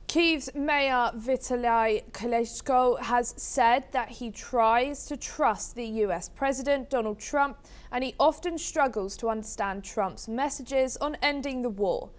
Kyiv's Mayor Vitali Klitschko has said that he tries to trust the US President Donald Trump, and he often struggles to understand Trump's messages on ending the war.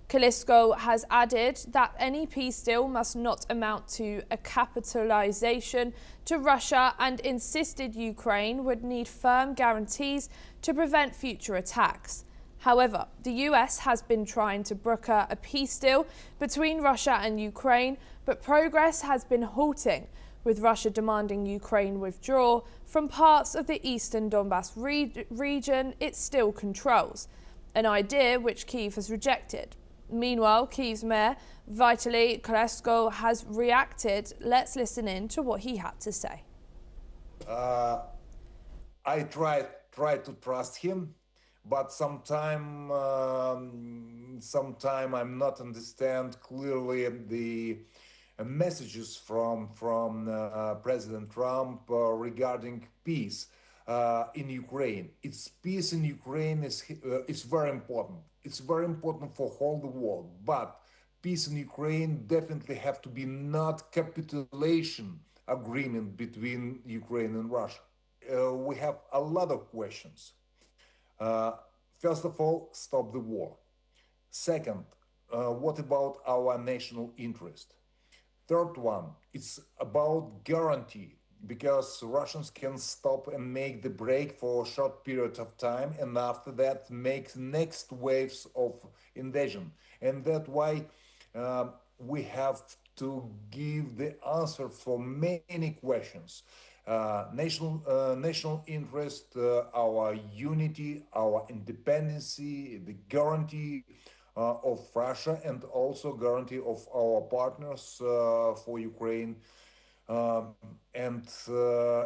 Klitschko has added that any peace deal must not amount to a capitulation to Russia, and insisted Ukraine would need firm guarantees to prevent future attacks. However, the US has been trying to broker a peace deal between Russia and Ukraine, but progress has been halting, with Russia demanding Ukraine withdraw from parts of the eastern Donbas region it still controls, an idea which Kyiv has rejected. Meanwhile, Kyiv's Mayor Vitali Klitschko has reacted. Let's listen in to what he had to say. I try to trust him, but sometime I'm not understand clearly the messages from President Trump regarding peace in Ukraine. It's peace in Ukraine is very important. It's very important for whole the world, but peace in Ukraine definitely have to be not capitulation agreement between Ukraine and Russia. We have a lot of questions. First of all, stop the war. Second, what about our national interest? Third one, it's about guarantee, because Russians can stop and make the break for a short period of time, and after that make next waves of invasion. And that's why we have to give the answer for many questions. National interest, our unity, our independency, the guarantee of Russia, and also guarantee of our partners for Ukraine. And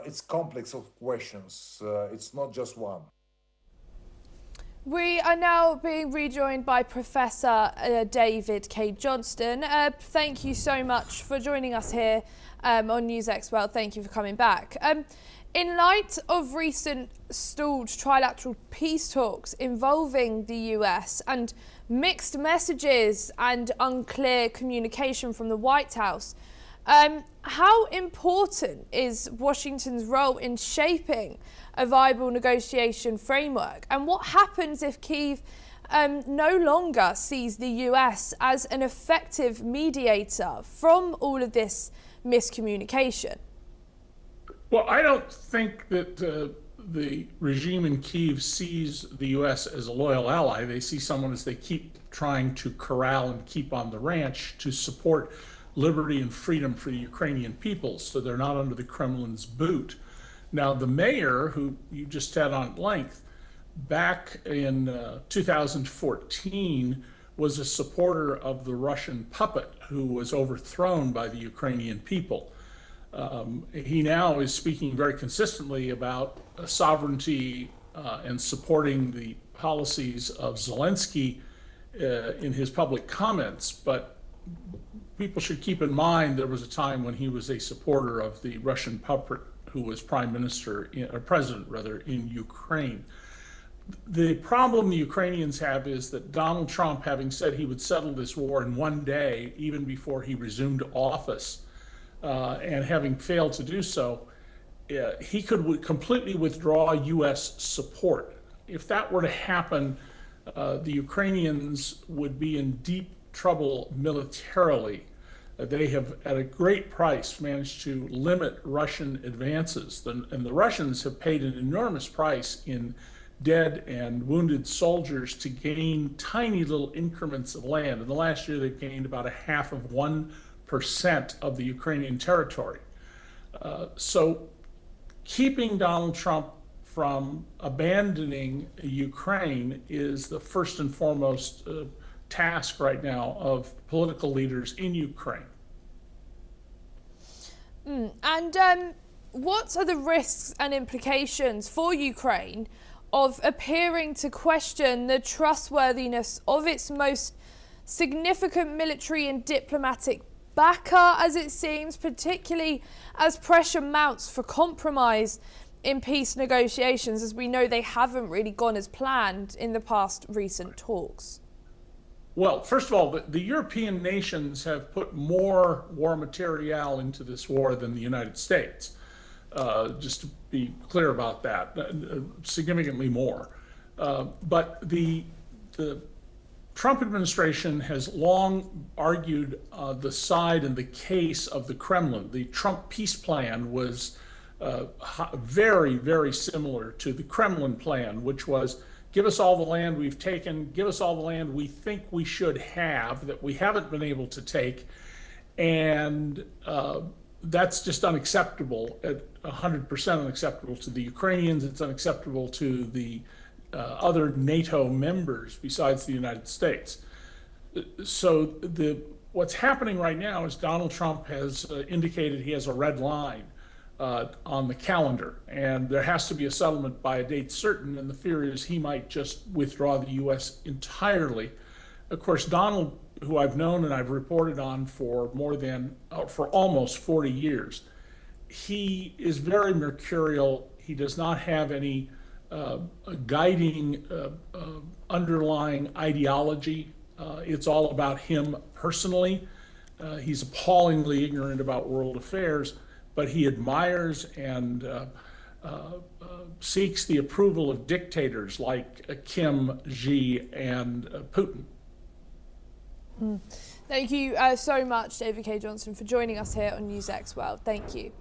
it's complex of questions. It's not just one. We are now being rejoined by Professor David K. Johnston. Thank you so much for joining us here on NewsX World. Thank you for coming back. In light of recent stalled trilateral peace talks involving the US and mixed messages and unclear communication from the White House, how important is Washington's role in shaping a viable negotiation framework? And what happens if Kyiv no longer sees the US as an effective mediator from all of this miscommunication? Well, I don't think that the regime in Kyiv sees the US as a loyal ally. They see someone as they keep trying to corral and keep on the ranch to support liberty and freedom for the Ukrainian people, so they're not under the Kremlin's boot. Now, the mayor, who you just had on at length, back in 2014, was a supporter of the Russian puppet who was overthrown by the Ukrainian people. He now is speaking very consistently about sovereignty and supporting the policies of Zelensky in his public comments, but people should keep in mind there was a time when he was a supporter of the Russian puppet who was president in Ukraine. The problem the Ukrainians have is that Donald Trump, having said he would settle this war in one day, even before he resumed office, and having failed to do so, he could completely withdraw US support. If that were to happen, the Ukrainians would be in deep trouble militarily. They have, at a great price, managed to limit Russian advances. And the Russians have paid an enormous price in dead and wounded soldiers to gain tiny little increments of land. In the last year, they've gained about 0.5% of the Ukrainian territory. So keeping Donald Trump from abandoning Ukraine is the first and foremost task right now of political leaders in Ukraine. And what are the risks and implications for Ukraine of appearing to question the trustworthiness of its most significant military and diplomatic backer, as it seems, particularly as pressure mounts for compromise in peace negotiations, as we know they haven't really gone as planned in the past recent talks? Well, first of all, the European nations have put more war material into this war than the United States. Just to be clear about that, significantly more. But the Trump administration has long argued the side and the case of the Kremlin. The Trump peace plan was very, very similar to the Kremlin plan, which was give us all the land we've taken, give us all the land we think we should have that we haven't been able to take, and that's just unacceptable, 100% unacceptable to the Ukrainians. It's unacceptable to the other NATO members besides the United States. So what's happening right now is Donald Trump has indicated he has a red line on the calendar, and there has to be a settlement by a date certain, and the fear is he might just withdraw the U.S. entirely. Of course, Donald, who I've known and I've reported on for for almost 40 years, he is very mercurial. He does not have any guiding underlying ideology. It's all about him personally. He's appallingly ignorant about world affairs, but he admires and seeks the approval of dictators like Kim, Xi, and Putin. Thank you so much, David K. Johnson, for joining us here on NewsX World. Thank you.